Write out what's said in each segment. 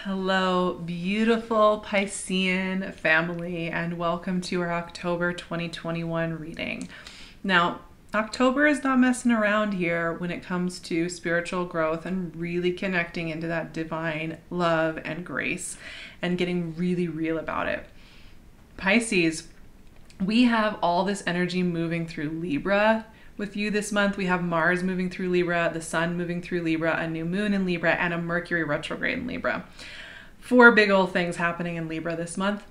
Hello, beautiful Piscean family, and welcome to our October 2021 reading. Now, October is not messing around here when it comes to spiritual growth and really connecting into that divine love and grace and getting really real about it. Pisces, we have all this energy moving through Libra with you this month. We have Mars moving through Libra, the Sun moving through Libra, a new moon in Libra, and a Mercury retrograde in Libra. 4 big old things happening in Libra this month.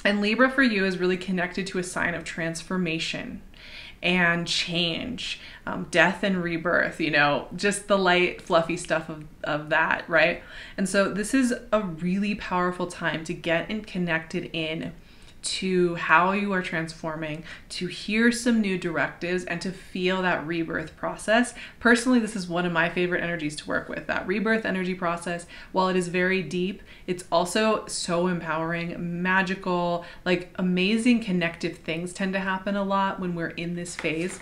And Libra for you is really connected to a sign of transformation and change, death and rebirth, just the light, fluffy stuff of that, right? And so this is a really powerful time to get connected in to how you are transforming, to hear some new directives, and to feel that rebirth process. Personally, this is one of my favorite energies to work with. That rebirth energy process, while it is very deep, it's also so empowering, magical, like amazing connective things tend to happen a lot when we're in this phase.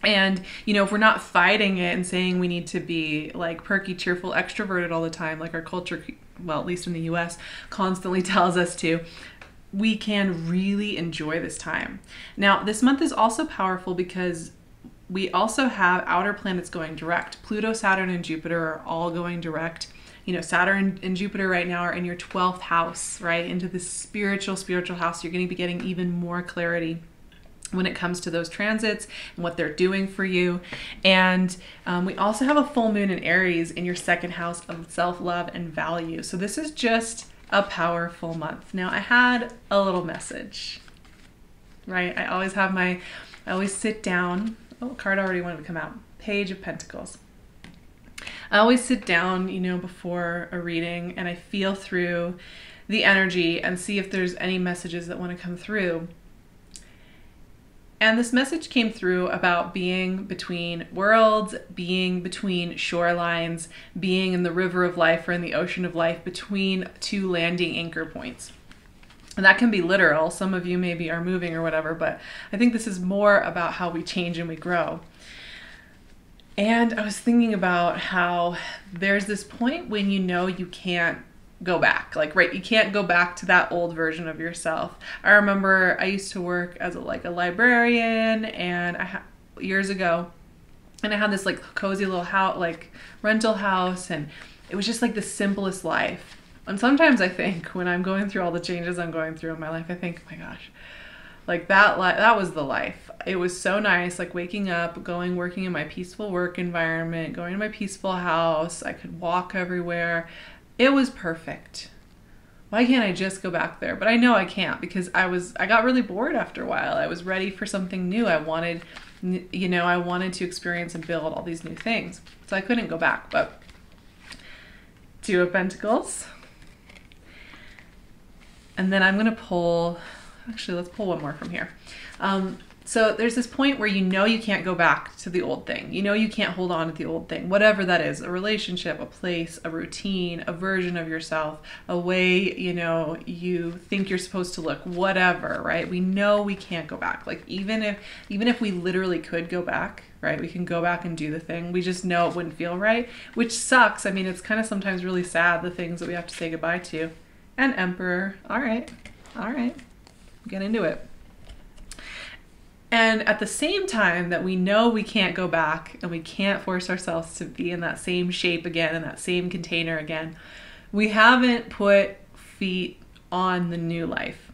And, if we're not fighting it and saying we need to be like perky, cheerful, extroverted all the time, like our culture, well, at least in the US, constantly tells us to, we can really enjoy this time. Now, this month is also powerful because we also have outer planets going direct. Pluto, Saturn, and Jupiter are all going direct. Saturn and Jupiter right now are in your 12th house, right? Into this spiritual house. You're going to be getting even more clarity when it comes to those transits and what they're doing for you. And we also have a full moon in Aries in your 2nd house of self-love and value. So this is just a powerful month. Now, I had a little message, right? I always sit down. Oh, card already wanted to come out. Page of Pentacles. I always sit down, before a reading, and I feel through the energy and see if there's any messages that want to come through. And this message came through about being between worlds, being between shorelines, being in the river of life or in the ocean of life between 2 landing anchor points. And that can be literal. Some of you maybe are moving or whatever, but I think this is more about how we change and we grow. And I was thinking about how there's this point when you can't go back, right? You can't go back to that old version of yourself. I remember I used to work as a librarian, and years ago, and I had this cozy little house, rental house, and it was just the simplest life. And sometimes I think when I'm going through all the changes I'm going through in my life, I think, oh my gosh, that was the life. It was so nice, waking up, working in my peaceful work environment, going to my peaceful house. I could walk everywhere. It was perfect. Why can't I just go back there? But I know I can't, because I got really bored after a while. I was ready for something new. I wanted to experience and build all these new things. So I couldn't go back. But 2 of Pentacles. And then I'm going to pull, actually, let's pull one more from here. So there's this point where you can't go back to the old thing. You can't hold on to the old thing, whatever that is, a relationship, a place, a routine, a version of yourself, a way, you think you're supposed to look, whatever, right? We know we can't go back. Even if we literally could go back, right? We can go back and do the thing. We just know it wouldn't feel right, which sucks. I mean, it's kind of sometimes really sad, the things that we have to say goodbye to. And Emperor. All right. Get into it. And at the same time that we know we can't go back and we can't force ourselves to be in that same shape again, in that same container again, we haven't put feet on the new life.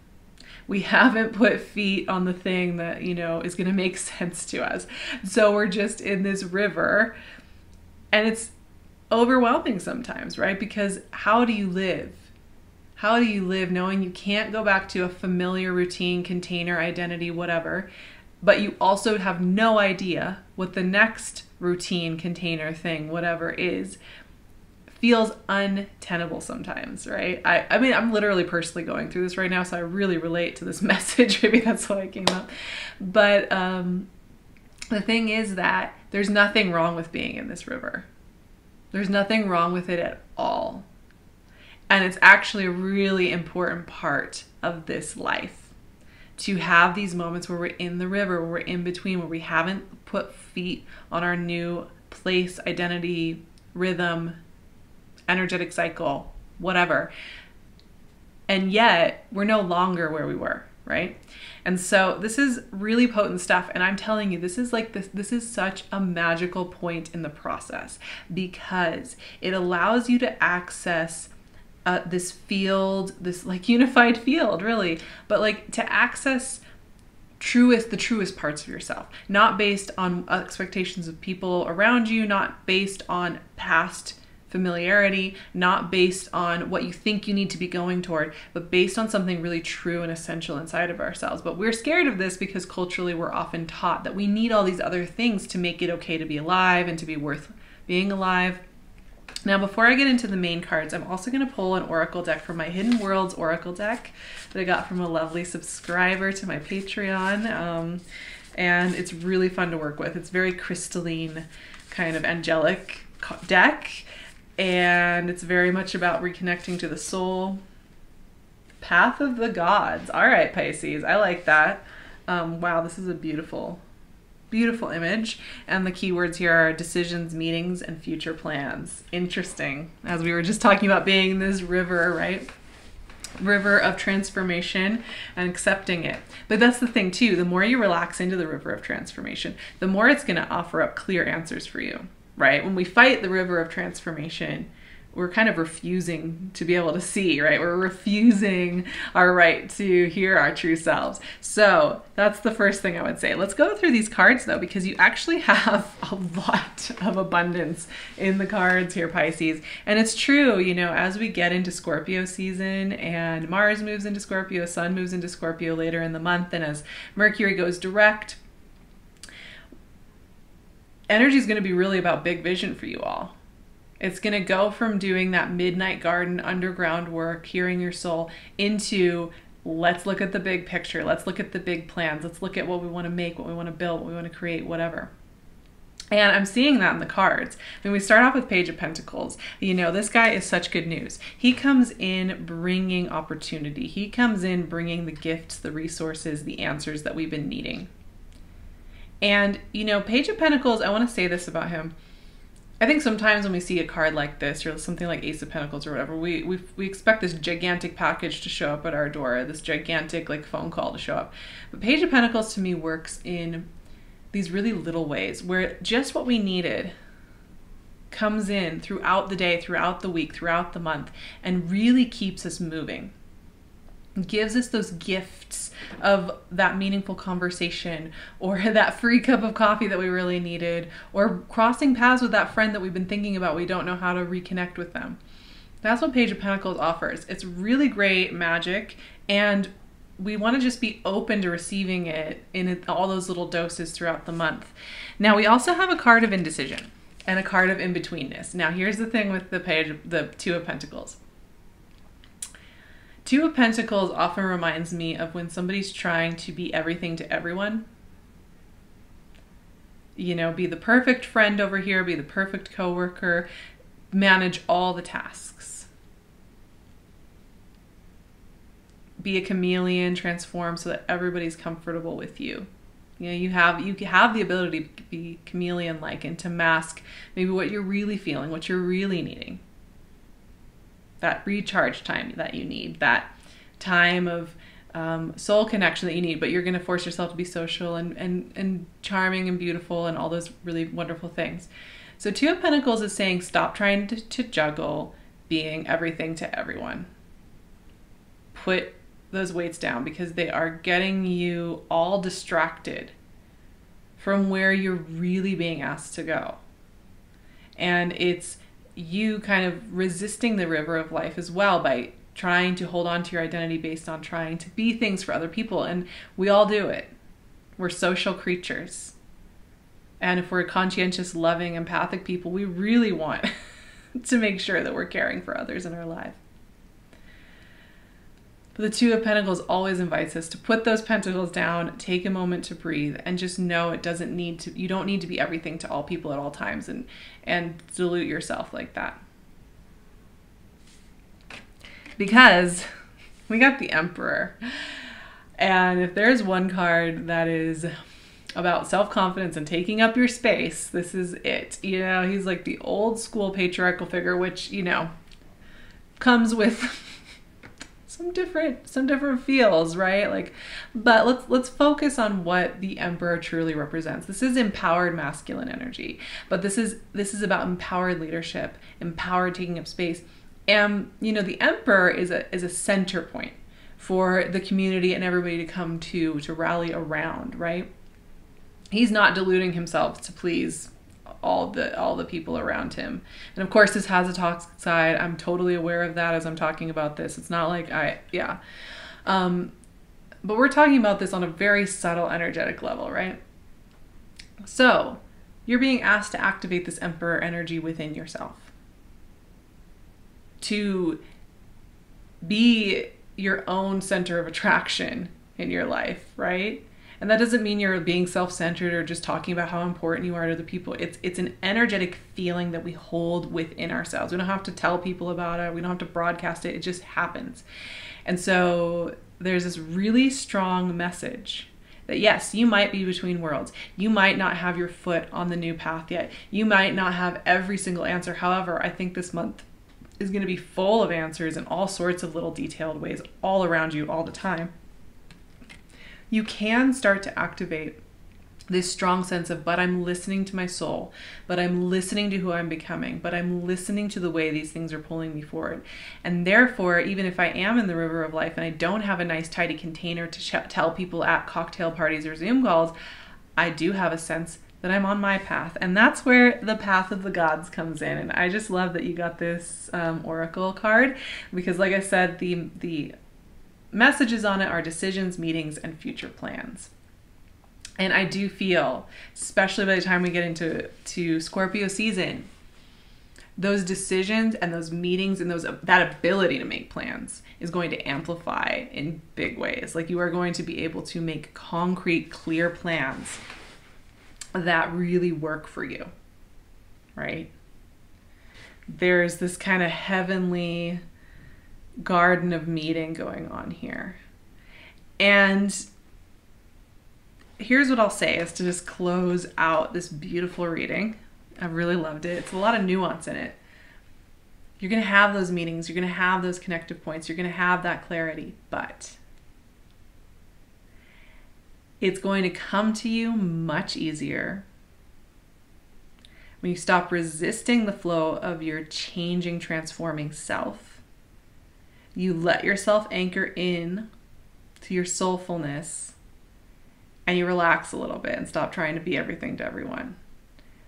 We haven't put feet on the thing that, is going to make sense to us. So we're just in this river, and it's overwhelming sometimes, right? Because how do you live? How do you live knowing you can't go back to a familiar routine, container, identity, whatever, but you also have no idea what the next routine, container, thing, whatever is? Feels untenable sometimes, right? I mean, I'm literally personally going through this right now, so I really relate to this message. Maybe that's why it came up. But the thing is that there's nothing wrong with being in this river. There's nothing wrong with it at all. And it's actually a really important part of this life, to have these moments where we're in the river, where we're in between, where we haven't put feet on our new place, identity, rhythm, energetic cycle, whatever. And yet we're no longer where we were, right? And so this is really potent stuff. And I'm telling you, this is such a magical point in the process, because it allows you to access this field, this like unified field, really, but like to access the truest parts of yourself, not based on expectations of people around you, not based on past familiarity, not based on what you think you need to be going toward, but based on something really true and essential inside of ourselves. But we're scared of this because culturally we're often taught that we need all these other things to make it okay to be alive and to be worth being alive. Now, before I get into the main cards, I'm also going to pull an oracle deck from my Hidden Worlds oracle deck that I got from a lovely subscriber to my Patreon. And it's really fun to work with. It's very crystalline, kind of angelic deck. And it's very much about reconnecting to the soul. Path of the Gods. All right, Pisces. I like that. Wow, this is a beautiful, beautiful image. And the keywords here are decisions, meetings, and future plans. Interesting. As we were just talking about being this river, right? River of transformation and accepting it. But that's the thing too. The more you relax into the river of transformation, the more it's going to offer up clear answers for you. Right? When we fight the river of transformation, we're kind of refusing to be able to see, right? We're refusing our right to hear our true selves. So that's the first thing I would say. Let's go through these cards though, because you actually have a lot of abundance in the cards here, Pisces. And it's true, you know, as we get into Scorpio season and Mars moves into Scorpio, Sun moves into Scorpio later in the month, and as Mercury goes direct, energy is going to be really about big vision for you all. It's going to go from doing that midnight garden underground work, hearing your soul, into let's look at the big picture. Let's look at the big plans. Let's look at what we want to make, what we want to build, what we want to create, whatever. And I'm seeing that in the cards. When we start off with Page of Pentacles, you know, this guy is such good news. He comes in bringing opportunity. He comes in bringing the gifts, the resources, the answers that we've been needing. And, you know, Page of Pentacles, I want to say this about him. I think sometimes when we see a card like this or something like Ace of Pentacles or whatever, we expect this gigantic package to show up at our door, this gigantic like phone call to show up. But Page of Pentacles to me works in these really little ways where just what we needed comes in throughout the day, throughout the week, throughout the month, and really keeps us moving. Gives us those gifts of that meaningful conversation, or that free cup of coffee that we really needed, or crossing paths with that friend that we've been thinking about. We don't know how to reconnect with them. That's what Page of Pentacles offers. It's really great magic, and we want to just be open to receiving it in all those little doses throughout the month. Now, we also have a card of indecision and a card of in-betweenness. Now, here's the thing with the Two of Pentacles. Two of Pentacles often reminds me of when somebody's trying to be everything to everyone. You know, be the perfect friend over here, be the perfect coworker, manage all the tasks. Be a chameleon, transform so that everybody's comfortable with you. You know, you have the ability to be chameleon-like and to mask maybe what you're really feeling, what you're really needing. That recharge time that you need, that time of soul connection that you need, but you're going to force yourself to be social and charming and beautiful and all those really wonderful things. So Two of Pentacles is saying stop trying to juggle being everything to everyone. Put those weights down, because they are getting you all distracted from where you're really being asked to go. And it's you kind of resisting the river of life as well by trying to hold on to your identity based on trying to be things for other people. And we all do it. We're social creatures. And if we're conscientious, loving, empathic people, we really want to make sure that we're caring for others in our life. But the Two of Pentacles always invites us to put those pentacles down, take a moment to breathe, and just know you don't need to be everything to all people at all times and dilute yourself like that. Because we got the Emperor. And if there's one card that is about self-confidence and taking up your space, this is it. You know, he's like the old school patriarchal figure, which, you know, comes with some different feels, right? Like, but let's focus on what the Emperor truly represents. This is empowered masculine energy, but this is about empowered leadership, empowered taking up space. And you know, the Emperor is a center point for the community and everybody to come to rally around, right? He's not deluding himself to please all the people around him. And of course, this has a toxic side. I'm totally aware of that as I'm talking about this. It's not like but we're talking about this on a very subtle energetic level, right? So you're being asked to activate this Emperor energy within yourself, to be your own center of attraction in your life, right? And that doesn't mean you're being self-centered or just talking about how important you are to other people. It's an energetic feeling that we hold within ourselves. We don't have to tell people about it. We don't have to broadcast it. It just happens. And so there's this really strong message that yes, you might be between worlds. You might not have your foot on the new path yet. You might not have every single answer. However, I think this month is going to be full of answers in all sorts of little detailed ways all around you all the time. You can start to activate this strong sense of, but I'm listening to my soul, but I'm listening to who I'm becoming, but I'm listening to the way these things are pulling me forward. And therefore, even if I am in the river of life and I don't have a nice tidy container to tell people at cocktail parties or Zoom calls, I do have a sense that I'm on my path. And that's where the path of the gods comes in. And I just love that you got this oracle card, because like I said, the messages on it are decisions, meetings, and future plans. And I do feel, especially by the time we get into Scorpio season, those decisions and those meetings and that ability to make plans is going to amplify in big ways. Like, you are going to be able to make concrete, clear plans that really work for you, right? There's this kind of heavenly garden of meeting going on here. And here's what I'll say is to just close out this beautiful reading. I really loved it. It's a lot of nuance in it. You're going to have those meetings. You're going to have those connective points. You're going to have that clarity, but it's going to come to you much easier when you stop resisting the flow of your changing, transforming self. You let yourself anchor in to your soulfulness and you relax a little bit and stop trying to be everything to everyone.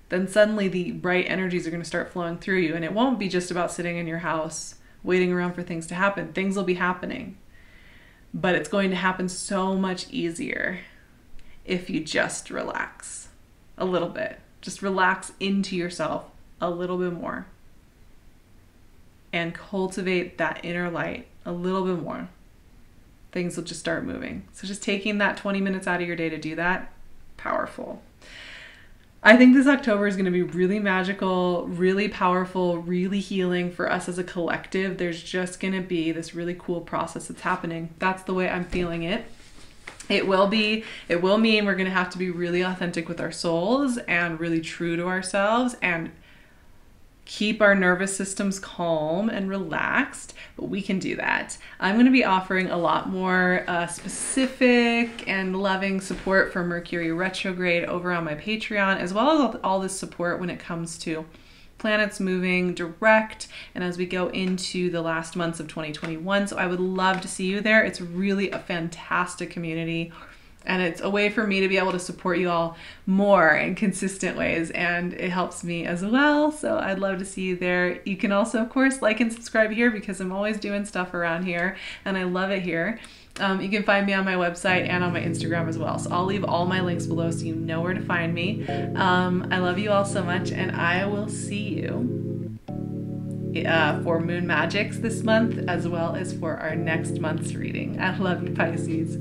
Then suddenly the bright energies are going to start flowing through you, and it won't be just about sitting in your house waiting around for things to happen. Things will be happening, but it's going to happen so much easier if you just relax a little bit. Just relax into yourself a little bit more and cultivate that inner light a little bit more. Things will just start moving. So just taking that 20 minutes out of your day to do that, powerful. I think this October is going to be really magical, really powerful, really healing for us as a collective. There's just going to be this really cool process that's happening. That's the way I'm feeling it. It will mean we're going to have to be really authentic with our souls and really true to ourselves and keep our nervous systems calm and relaxed, but we can do that. I'm going to be offering a lot more specific and loving support for Mercury retrograde over on my Patreon, as well as all this support when it comes to planets moving direct and as we go into the last months of 2021. So I would love to see you there. It's really a fantastic community. And it's a way for me to be able to support you all more in consistent ways. And it helps me as well. So I'd love to see you there. You can also, of course, like and subscribe here because I'm always doing stuff around here. And I love it here. You can find me on my website and on my Instagram as well. So I'll leave all my links below so you know where to find me. I love you all so much. And I will see you for Moon Magics this month, as well as for our next month's reading. I love you, Pisces.